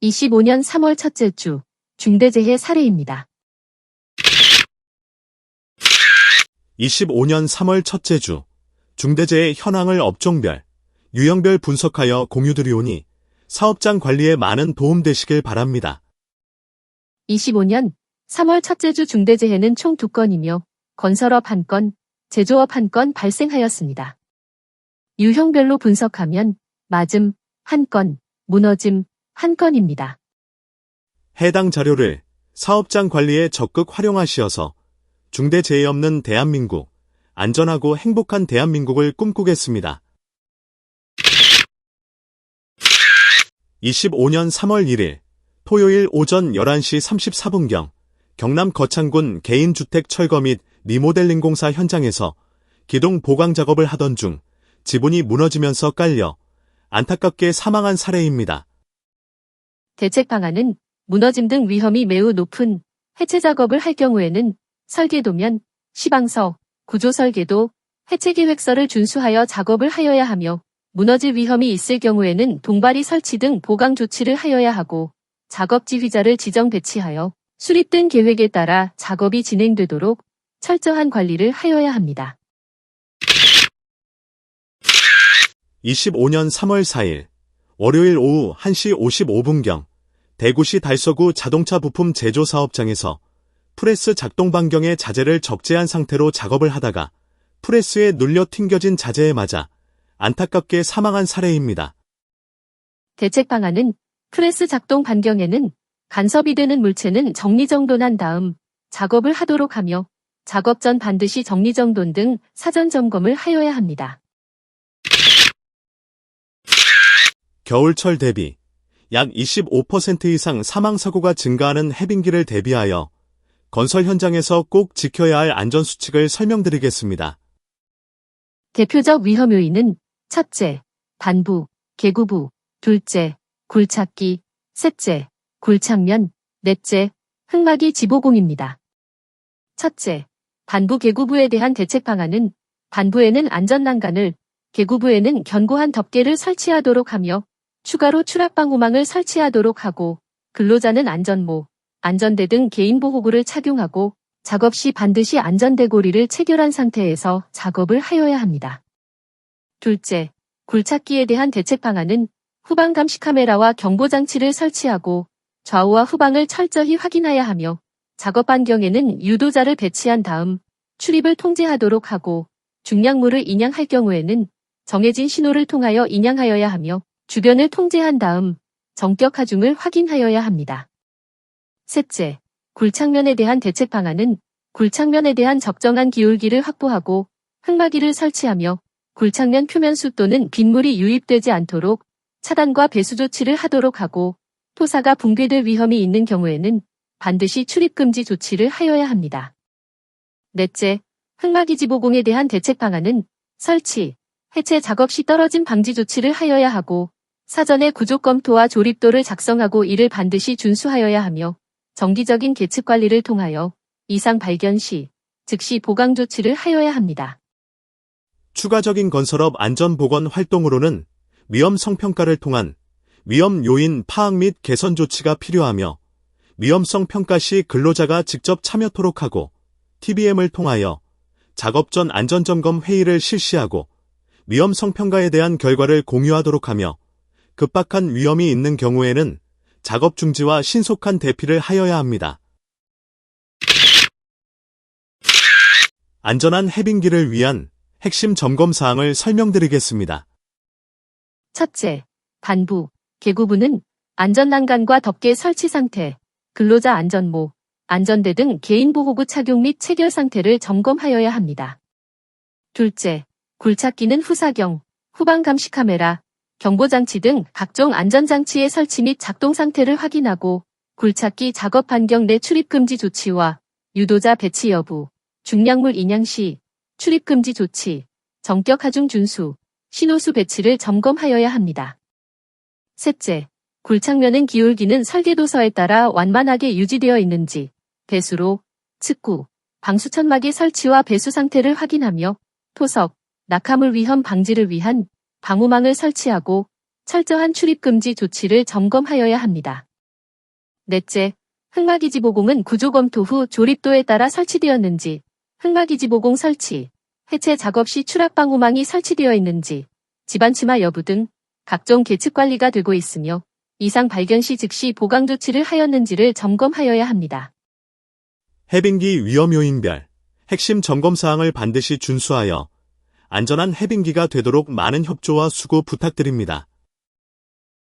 25년 3월 첫째 주 중대재해 사례입니다. 25년 3월 첫째 주 중대재해 현황을 업종별, 유형별 분석하여 공유드리오니 사업장 관리에 많은 도움되시길 바랍니다. 25년 3월 첫째 주 중대재해는 총 2건이며 건설업 1건, 제조업 1건 발생하였습니다. 유형별로 분석하면 맞음 1건, 무너짐 1건입니다. 해당 자료를 사업장 관리에 적극 활용하시어서 중대재해 없는 대한민국, 안전하고 행복한 대한민국을 꿈꾸겠습니다. 25년 3월 1일 토요일 오전 11시 34분경 경남 거창군 개인주택 철거 및 리모델링 공사 현장에서 기둥 보강 작업을 하던 중 지붕이 무너지면서 깔려 안타깝게 사망한 사례입니다. 대책 방안은 무너짐 등 위험이 매우 높은 해체 작업을 할 경우에는 설계도면, 시방서, 구조설계도, 해체계획서를 준수하여 작업을 하여야 하며 무너질 위험이 있을 경우에는 동바리 설치 등 보강 조치를 하여야 하고 작업 지휘자를 지정 배치하여 수립된 계획에 따라 작업이 진행되도록 철저한 관리를 하여야 합니다. 25년 3월 4일 월요일 오후 1시 55분경 대구시 달서구 자동차 부품 제조 사업장에서 프레스 작동 반경의 자재를 적재한 상태로 작업을 하다가 프레스에 눌려 튕겨진 자재에 맞아 안타깝게 사망한 사례입니다. 대책 방안은 프레스 작동 반경에는 간섭이 되는 물체는 정리정돈한 다음 작업을 하도록 하며 작업 전 반드시 정리정돈 등 사전 점검을 하여야 합니다. 겨울철 대비 약 25% 이상 사망사고가 증가하는 해빙기를 대비하여 건설 현장에서 꼭 지켜야 할 안전수칙을 설명드리겠습니다. 대표적 위험 요인은 첫째, 반부, 개구부, 둘째, 굴착기, 셋째, 굴착면, 넷째, 흙막이 지보공입니다. 첫째, 반부 개구부에 대한 대책 방안은 반부에는 안전난간을, 개구부에는 견고한 덮개를 설치하도록 하며 추가로 추락방호망을 설치하도록 하고 근로자는 안전모, 안전대 등 개인보호구를 착용하고 작업 시 반드시 안전대고리를 체결한 상태에서 작업을 하여야 합니다. 둘째, 굴착기에 대한 대책 방안은 후방 감시 카메라와 경보장치를 설치하고 좌우와 후방을 철저히 확인해야 하며 작업 반경에는 유도자를 배치한 다음 출입을 통제하도록 하고 중량물을 인양할 경우에는 정해진 신호를 통하여 인양하여야 하며 주변을 통제한 다음 정격 하중을 확인하여야 합니다. 셋째, 굴착면에 대한 대책 방안은 굴착면에 대한 적정한 기울기를 확보하고 흙막이를 설치하며 굴착면 표면 수 또는 빗물이 유입되지 않도록 차단과 배수 조치를 하도록 하고 토사가 붕괴될 위험이 있는 경우에는 반드시 출입금지 조치를 하여야 합니다. 넷째, 흙막이 지보공에 대한 대책 방안은 설치, 해체 작업 시 떨어짐 방지 조치를 하여야 하고 사전에 구조 검토와 조립도를 작성하고 이를 반드시 준수하여야 하며 정기적인 계측 관리를 통하여 이상 발견 시 즉시 보강 조치를 하여야 합니다. 추가적인 건설업 안전보건 활동으로는 위험성 평가를 통한 위험 요인 파악 및 개선 조치가 필요하며 위험성 평가 시 근로자가 직접 참여토록 하고 TBM을 통하여 작업 전 안전점검 회의를 실시하고 위험성 평가에 대한 결과를 공유하도록 하며 급박한 위험이 있는 경우에는 작업 중지와 신속한 대피를 하여야 합니다. 안전한 해빙기를 위한 핵심 점검 사항을 설명드리겠습니다. 첫째, 반부, 개구부는 안전난간과 덮개 설치 상태, 근로자 안전모, 안전대 등 개인보호구 착용 및 체결 상태를 점검하여야 합니다. 둘째, 굴착기는 후사경, 후방 감시 카메라, 경보장치 등 각종 안전장치의 설치 및 작동 상태를 확인하고 굴착기 작업 반경 내 출입금지 조치와 유도자 배치 여부, 중량물 인양 시 출입금지 조치, 정격 하중 준수, 신호수 배치를 점검하여야 합니다. 셋째, 굴착면은 기울기는 설계도서에 따라 완만하게 유지되어 있는지 배수로, 측구, 방수천막의 설치와 배수 상태를 확인하며 토석, 낙하물 위험 방지를 위한 방호망을 설치하고 철저한 출입금지 조치를 점검하여야 합니다. 넷째, 흙막이지보공은 구조 검토 후 조립도에 따라 설치되었는지, 흙막이지보공 설치, 해체 작업 시 추락 방호망이 설치되어 있는지, 집안 침하 여부 등 각종 계측 관리가 되고 있으며 이상 발견 시 즉시 보강 조치를 하였는지를 점검하여야 합니다. 해빙기 위험 요인별 핵심 점검 사항을 반드시 준수하여 안전한 해빙기가 되도록 많은 협조와 수고 부탁드립니다.